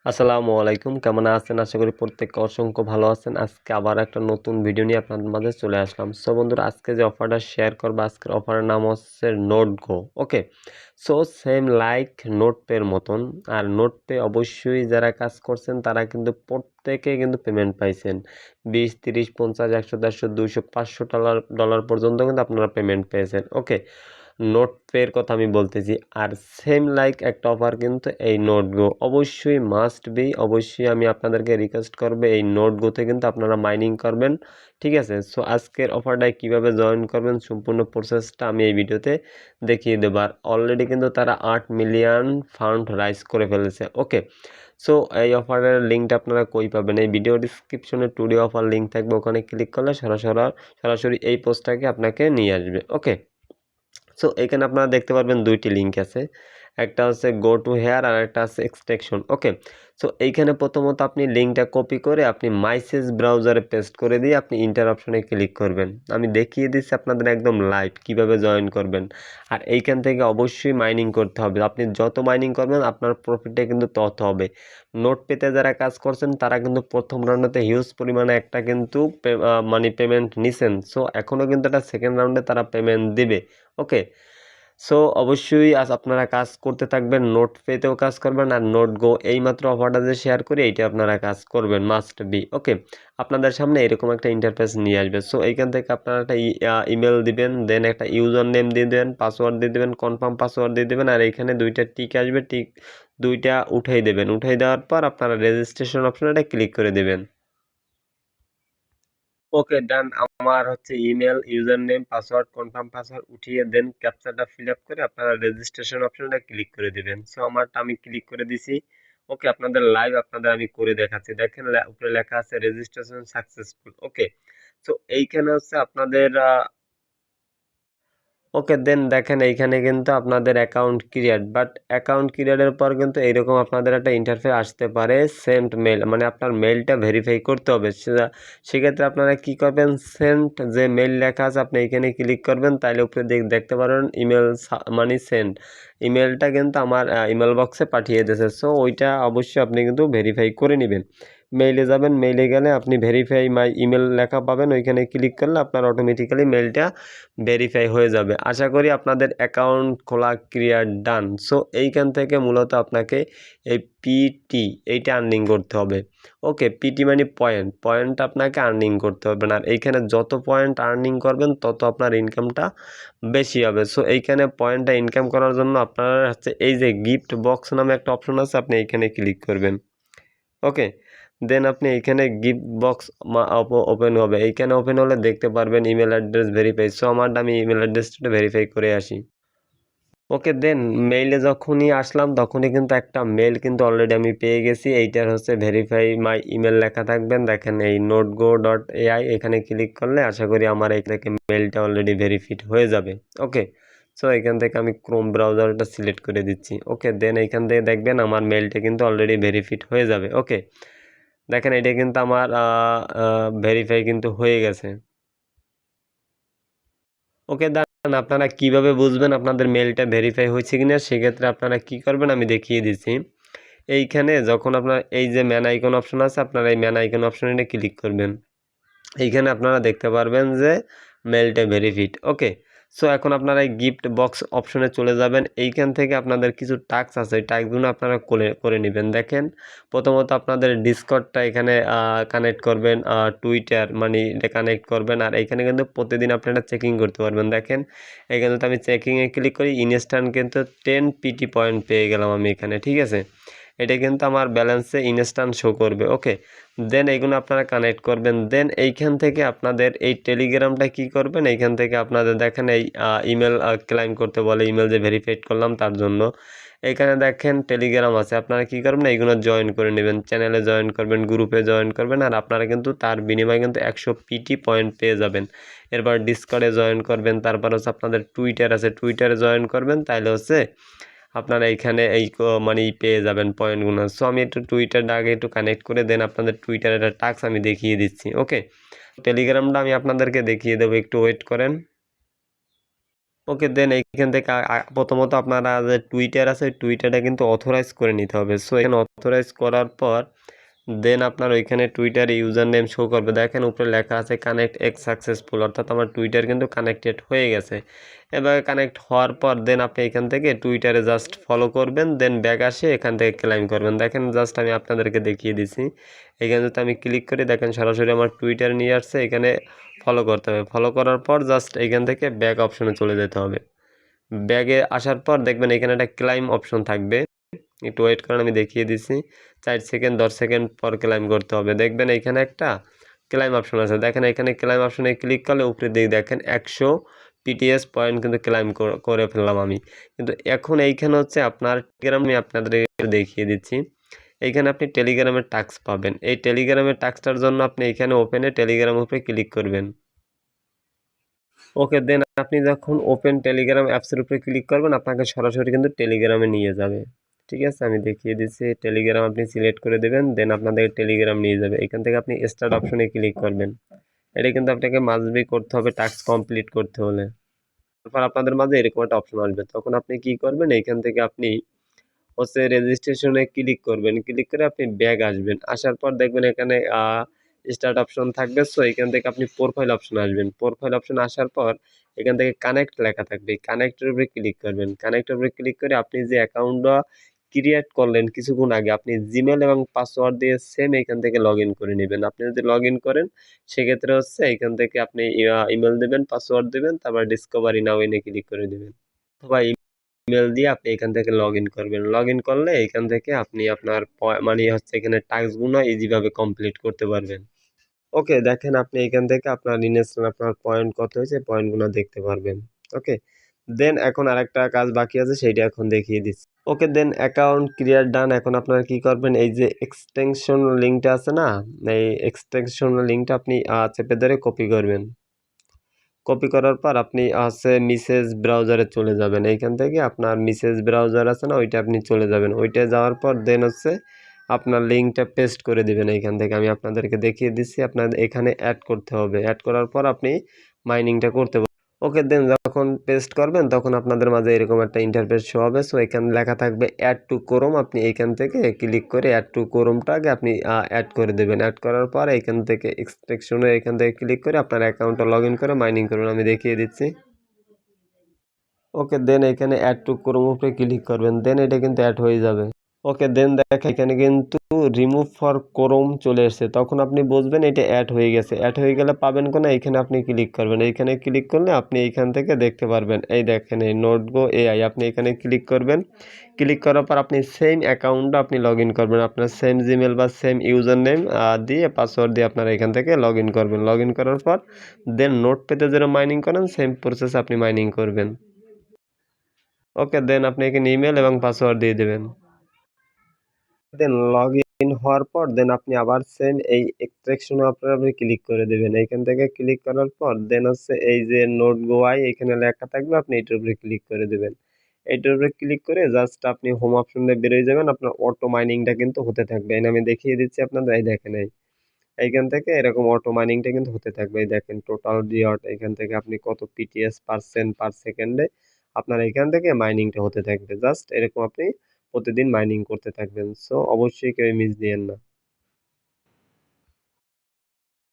আসসালামু আলাইকুম, কেমন আছেন? আশা করি প্রত্যেকে অসংখ্য ভালো আছেন। আজকে আবার একটা নতুন ভিডিও নিয়ে আপনাদের মাঝে চলে আসলাম। সো বন্ধুরা, আজকে যে অফারটা শেয়ার করবো, আজকের অফারের নাম হচ্ছে নোট গো। ওকে, সো সেম লাইক নোট পের মতন। আর নোট পে অবশ্যই যারা কাজ করছেন তারা কিন্তু প্রত্যেকে কিন্তু পেমেন্ট পাইছেন। 20, 30, 50, 100, 150, 200, $500 পর্যন্ত কিন্তু আপনারা পেমেন্ট পেয়েছেন। ওকে, নোট পের কথা আমি বলতেছি। আর সেম লাইক একটা অফার কিন্তু এই নোট গো, অবশ্যই মাস্ট বি, অবশ্যই আমি আপনাদেরকে রিকোয়েস্ট করবো এই নোট গোতে কিন্তু আপনারা মাইনিং করবেন। ঠিক আছে, সো আজকের অফারটায় কিভাবে জয়েন করবেন সম্পূর্ণ প্রসেসটা আমি এই ভিডিওতে দেখিয়ে দেবো। আর অলরেডি কিন্তু তারা 8 মিলিয়ন ফান্ড রাইজ করে ফেলেছে। ওকে, সো এই অফারের লিঙ্কটা আপনারা কই পাবেন? এই ভিডিও ডিসক্রিপশনে টুডে অফার লিঙ্ক থাকবে, ওখানে ক্লিক করলে সরাসরি এই পোস্টটাকে আপনাকে নিয়ে আসবে। ওকে, সো এখানে আপনারা দেখতে পারবেন দুইটি লিঙ্ক আছে, একটা হচ্ছে গো টু হেয়ার আর একটা আছে এক্সট্রাকশন। ওকে, সো এইখানে প্রথমত আপনি লিঙ্কটা কপি করে আপনি মাইসেজ ব্রাউজারে পেস্ট করে দিয়ে আপনি ইন্টার অপশনে ক্লিক করবেন। আমি দেখিয়ে দিচ্ছি আপনাদের একদম লাইভ কিভাবে জয়েন করবেন। আর এইখান থেকে অবশ্যই মাইনিং করতে হবে। আপনি যত মাইনিং করবেন আপনার প্রফিটটা কিন্তু তত হবে। নোট পেতে যারা কাজ করছেন তারা কিন্তু প্রথম রাউন্ডেতে হিউজ পরিমাণে একটা কিন্তু মানি পেমেন্ট নিছেন। সো এখনও কিন্তু একটা সেকেন্ড রাউন্ডে তারা পেমেন্ট দিবে। ওকে, সো অবশ্যই আজ আপনারা কাজ করতে থাকবেন, নোট পেতেও কাজ করবেন আর নোট গো এইমাত্র অফারটা যে শেয়ার করি এইটা আপনারা কাজ করবেন মাস্ট বি। ওকে, আপনাদের সামনে এরকম একটা ইন্টারফেস নিয়ে আসবে। সো এইখান থেকে আপনারা একটা ইমেল দিবেন, দেন একটা ইউজার নেম দিয়ে দেবেন, পাসওয়ার্ড দিয়ে দেবেন, কনফার্ম পাসওয়ার্ড দিয়ে দেবেন। আর এইখানে দুইটা টিক আসবে, টিক দুইটা উঠাই দেবেন। উঠাই দেওয়ার পর আপনারা রেজিস্ট্রেশন অপশনে ক্লিক করে দেবেন। ওকে ডান, আমার হচ্ছে email, user name, password, confirm password উঠিয়ে দেন ক্যাপচাটা ফিল আপ করে আপনারা রেজিস্ট্রেশন অপশনটা ক্লিক করে দিবেন। সো আমারটা আমি ক্লিক করে দিছি। ওকে, আপনাদের লাইভ আপনাদের আমি করে দেখাচ্ছি। দেখেন উপরে লেখা আছে রেজিস্ট্রেশন সাকসেসফুল। ওকে, সো এইখানে হচ্ছে আপনাদের ওকে, দেন দেখেন এইখানে কিন্তু আপনাদের অ্যাকাউন্ট ক্রিয়েট, বাট অ্যাকাউন্ট ক্রিয়েটের পর কিন্তু এইরকম আপনাদের একটা ইন্টারফেস আসতে পারে সেন্ট মেল, মানে আপনার মেলটা ভেরিফাই করতে হবে। সেক্ষেত্রে আপনারা কি করবেন, সেন্ট যে মেল লেখা আছে আপনি এখানে ক্লিক করবেন, তাইলে উপরে দেখতে পারেন ইমেল মানে সেন্ড, ইমেলটা কিন্তু আমার ইমেল বক্সে পাঠিয়ে দিয়েছে। সো ওইটা অবশ্যই আপনি কিন্তু ভেরিফাই করে নেবেন। মেইলে যাবেন, মেইলে গেলে আপনি ভেরিফাই মাই ইমেল লেখা পাবেন, ওইখানে ক্লিক করলে আপনার অটোমেটিক্যালি মেলটা ভেরিফাই হয়ে যাবে। আশা করি আপনাদের অ্যাকাউন্ট খোলা ক্লিয়ার ডান। সো এইখান থেকে মূলত আপনাকে এই পিটি এইটা আর্নিং করতে হবে। ওকে, পিটি মানে পয়েন্ট, পয়েন্ট আপনাকে আর্নিং করতে হবে। আর এইখানে যত পয়েন্ট আর্নিং করবেন তত আপনার ইনকামটা বেশি হবে। সো এইখানে পয়েন্টটা ইনকাম করার জন্য আপনার হচ্ছে এই যে গিফট বক্স নামে একটা অপশন আছে, আপনি এইখানে ক্লিক করবেন। ওকে, দেন আপনি এইখানে গিফট বক্স ওপেন হবে। এইখানে ওপেন হলে দেখতে পারবেন ইমেল অ্যাড্রেস ভেরিফাই। সো আমারটা আমি ইমেল অ্যাড্রেসটা ভেরিফাই করে আসি। ওকে, দেন মেইলে যখনই আসলাম তখনই কিন্তু একটা মেল কিন্তু অলরেডি আমি পেয়ে গেছি। এইটার হচ্ছে ভেরিফাই মাই ইমেল লেখা থাকবেন, দেখেন এই notego.ai, এখানে ক্লিক করলে আশা করি আমার এই থেকে মেলটা অলরেডি ভেরিফাইড হয়ে যাবে। ওকে, সো এখান থেকে আমি ক্রোম ব্রাউজারটা সিলেক্ট করে দিচ্ছি। ওকে, দেন এইখান থেকে দেখবেন আমার মেলটা কিন্তু অলরেডি ভেরিফাইড হয়ে যাবে। ওকে, দেখেন এটা কিন্তু আমার ভেরিফাই কিন্তু হয়ে গেছে। ওকে, দাঁড়ান, আপনারা কিভাবে বুঝবেন আপনাদের মেলটা ভেরিফাই হয়েছে কিনা? সেক্ষেত্রে আপনারা কি করবেন আমি দেখিয়ে দিচ্ছি। এইখানে যখন আপনার এই যে ম্যান আইকন অপশন আছে, আপনারা এই ম্যান আইকন অপশনে ক্লিক করবেন। এইখানে আপনারা দেখতে পারবেন যে মেলটা ভেরিফাইড। ওকে, সো এখন আপনারা এই গিফট বক্স অপশনে চলে যাবেন। এইখান থেকে আপনাদের কিছু টাস্ক আছে, এই টাস্কগুলো আপনারা করে নেবেন। দেখেন, প্রথমত আপনাদের ডিসকর্ডটা এখানে কানেক্ট করবেন, টুইটার মানে এটা কানেক্ট করবেন। আর এখানে কিন্তু প্রতিদিন আপনারা চেকিং করতে পারবেন। দেখেন এখানে তো আমি চেকিংয়ে ক্লিক করি, ইনস্ট্যান্ট কিন্তু 10 পিটি পয়েন্ট পেয়ে গেলাম আমি এখানে। ঠিক আছে, এটা কিন্তু আমার ব্যালেন্সে ইনস্ট্যান্ট শো করবে। ওকে, দেন এইগুলো আপনারা কানেক্ট করবেন। দেন এইখান থেকে আপনাদের এই টেলিগ্রামটা কি করবেন, এইখান থেকে আপনাদের দেখেন এই ইমেল ক্লাইম করতে বলে, ইমেল যে ভেরিফাইড করলাম তার জন্য। এখানে দেখেন টেলিগ্রাম আছে, আপনারা কি করবেন এইগুলো জয়েন করে নেবেন, চ্যানেলে জয়েন করবেন, গ্রুপে জয়েন করবেন। আর আপনারা কিন্তু তার বিনিময়ে কিন্তু 100 পিটি পয়েন্ট পেয়ে যাবেন। এরপর ডিসকর্ডে জয়েন করবেন, তারপর হচ্ছে আপনাদের টুইটার আছে, টুইটারে জয়েন করবেন, তাইলে হচ্ছে আপনারা এইখানে এই মানে পেয়ে যাবেন পয়েন্টগুলো। সো আমি একটু টুইটারটা আগে একটু কানেক্ট করে দেন আপনাদের টুইটারের একটা টাস্ক আমি দেখিয়ে দিচ্ছি। ওকে, টেলিগ্রামটা আমি আপনাদেরকে দেখিয়ে দেবো, একটু ওয়েট করেন। ওকে, দেন এইখান থেকে প্রথমত আপনারা যে টুইটার আছে টুইটারটা কিন্তু অথরাইজ করে নিতে হবে। সো এখানে অথরাইজ করার পর দেন আপনার ওইখানে টুইটার ইউজার নেম শো করবে। দেখেন উপরে লেখা আছে কানেক্ট এক্স সাকসেসফুল, অর্থাৎ আমার টুইটার কিন্তু কানেক্টেড হয়ে গেছে। এবার কানেক্ট হওয়ার পর দেন আপনি এখান থেকে টুইটারে জাস্ট ফলো করবেন, দেন ব্যাক আসে এখান থেকে ক্লেম করবেন। দেখেন জাস্ট আমি আপনাদেরকে দেখিয়ে দিছি। এখানে যদি আমি ক্লিক করি দেখেন সরাসরি আমার টুইটার নিয়ে আসছে, এখানে ফলো করতে হবে। ফলো করার পর জাস্ট এখান থেকে ব্যাক অপশনে চলে যেতে হবে। ব্যাগে আসার পর দেখবেন এখানে একটা ক্লাইম অপশন থাকবে, একটু ওয়েট করেন আমি দেখিয়ে দিচ্ছি। 4 সেকেন্ড 10 সেকেন্ড পর ক্লাইম করতে হবে। দেখবেন এইখানে একটা ক্লাইম অপশন আছে, দেখেন এখানে ক্লাইম অপশনে ক্লিক করলে উপরে দিকে দেখেন 100 পিটিএস পয়েন্ট কিন্তু ক্লাইম করে ফেললাম আমি। কিন্তু এখন এইখানে হচ্ছে আপনার টেলিগ্রাম, আমি আপনাদের দেখিয়ে দিচ্ছি। এইখানে আপনি টেলিগ্রামের টাস্ক পাবেন। এই টেলিগ্রামের টাস্কটার জন্য আপনি এখানে ওপেনে টেলিগ্রাম উপরে ক্লিক করবেন। ওকে, দেন আপনি যখন ওপেন টেলিগ্রাম অ্যাপসের উপরে ক্লিক করবেন আপনাকে সরাসরি কিন্তু টেলিগ্রামে নিয়ে যাবে। ঠিক আছে, আমি দেখিয়ে দিচ্ছি। টেলিগ্রাম আপনি সিলেক্ট করে দেবেন, দেন আপনাদের টেলিগ্রাম নিয়ে যাবে। এখান থেকে আপনি স্টার্ট অপশনে ক্লিক করবেন। এটা কিন্তু আপনাকে মাস্ট করতে হবে টাস্ক কমপ্লিট করতে হলে। তারপর আপনাদের মাঝে এরকম একটা অপশন আসবে, তখন আপনি কি করবেন, এইখান থেকে আপনি হচ্ছে রেজিস্ট্রেশনে ক্লিক করবেন। ক্লিক করে আপনি ব্যাক আসবেন। আসার পর দেখবেন এখানে স্টার্ট অপশন থাকবে। সো এখান থেকে আপনি প্রোফাইল অপশনে আসবেন। প্রোফাইল অপশনে আসার পর এখান থেকে কানেক্ট লেখা থাকবে। কানেক্টের উপরে ক্লিক করবেন। কানেক্টের উপরে ক্লিক করে আপনি যে অ্যাকাউন্টটা ক্রিয়েট করলেন কিছুক্ষণ আগে, আপনি জিমেল এবং পাসওয়ার্ড দিয়ে সেম এখান থেকে লগ ইন করে নেবেন। আপনি যদি লগ ইন করেন সেক্ষেত্রে হচ্ছে এখান থেকে আপনি ইমেল দেবেন, পাসওয়ার্ড দেবেন, তারপর ডিসকভারি নাও এনে ক্লিক করে দেবেন। অথবা ইমেল দিয়ে আপনি এখান থেকে লগ ইন করবেন। লগ ইন করলে এখান থেকে আপনি আপনার মানে হচ্ছে এখানে টাস্কগুলো ইজিভাবে কমপ্লিট করতে পারবেন। ওকে, দেখেন আপনি এখান থেকে আপনার ইনস্ট্যান্ট আপনার পয়েন্ট কত হয়েছে পয়েন্টগুলো দেখতে পারবেন। ওকে, দেন এখন আরেকটা কাজ বাকি আছে সেইটা এখন দেখিয়ে দিচ্ছি। ওকে, দেন অ্যাকাউন্ট ক্রিয়েট ডান। এখন আপনারা কি করবেন, এই যে এক্সটেনশন লিঙ্কটা আছে না, এই এক্সটেনশন লিঙ্কটা আপনি চেপে ধরে কপি করবেন। কপি করার পর আপনি আছে মেসেজ ব্রাউজারে চলে যাবেন। এইখান থেকে আপনার মেসেজ ব্রাউজার আছে না, ওইটা আপনি চলে যাবেন। ওইটা যাওয়ার পর দেন হচ্ছে আপনার লিঙ্কটা পেস্ট করে দিবেন। এইখান থেকে আমি আপনাদেরকে দেখিয়ে দিচ্ছি, আপনার এখানে অ্যাড করতে হবে। অ্যাড করার পর আপনি মাইনিংটা করতে পারবেন। ওকে, দেন যখন পেস্ট করবেন তখন আপনাদের মাঝে এরকম একটা ইন্টারফেস শো হবে। সো এখানে লেখা থাকবে অ্যাড টু ক্রোম। আপনি এইখান থেকে ক্লিক করে অ্যাড টু ক্রোমটাকে আপনি অ্যাড করে দেবেন। অ্যাড করার পর এইখান থেকে এক্সট্রাকশনে এখান থেকে ক্লিক করে আপনার অ্যাকাউন্টটা লগ ইন করে মাইনিং করুন। আমি দেখিয়ে দিচ্ছি। ওকে, দেন এখানে অ্যাড টু ক্রোম উপরে ক্লিক করবেন, দেন এটা কিন্তু অ্যাড হয়ে যাবে। ওকে, দেন দেখেন এখানে কিন্তু রিমুভ ফর ক্রোম চলে এসেছে, তখন আপনি বুঝবেন এটা অ্যাড হয়ে গেছে। অ্যাড হয়ে গেলে পাবেন কোন, এইখানে আপনি ক্লিক করবেন। এইখানে ক্লিক করলে আপনি এইখান থেকে দেখতে পারবেন, এই দেখেন এই নোটগো এআই, আপনি এখানে ক্লিক করবেন। ক্লিক করার পর আপনি সেম অ্যাকাউন্টটা আপনি লগ ইন করবেন, আপনার সেম জিমেল বা সেম ইউজার নেম দিয়ে পাসওয়ার্ড দিয়ে আপনারা এখান থেকে লগ ইন করবেন। লগ ইন করার পর দেন নোট পেতে যেরকম মাইনিং করেন সেম প্রসেস আপনি মাইনিং করবেন। ওকে, দেন আপনি এখানে ইমেল এবং পাসওয়ার্ড দিয়ে দেবেন। দেন লগ ইন হওয়ার পর দেন আপনি আবার সেম এই এক্সট্রাকশনে আপনারা আপনি ক্লিক করে দেবেন। এইখান থেকে ক্লিক করার পর দেন হচ্ছে এই যে নোট গোয়াই এখানে লেখা থাকবে, আপনি এটার উপরে ক্লিক করে দেবেন। এটার উপরে ক্লিক করে জাস্ট আপনি হোম অপশনে বেরিয়ে যাবেন, আপনার অটো মাইনিংটা কিন্তু হতে থাকবে। এই আমি দেখিয়ে দিচ্ছি আপনাদের, এই দেখেন এইখান থেকে এরকম অটো মাইনিংটা কিন্তু হতে থাকবে। এই দেখেন টোটাল রিওয়ার্ড, এখান থেকে আপনি কত পিটিএস পার্সেন্ট পার সেকেন্ডে আপনার এখান থেকে মাইনিংটা হতে থাকবে। জাস্ট এরকম আপনি প্রতিদিন মাইনিং করতে থাকবেন। সো অবশ্যই কেউ মিস দিয়েন না।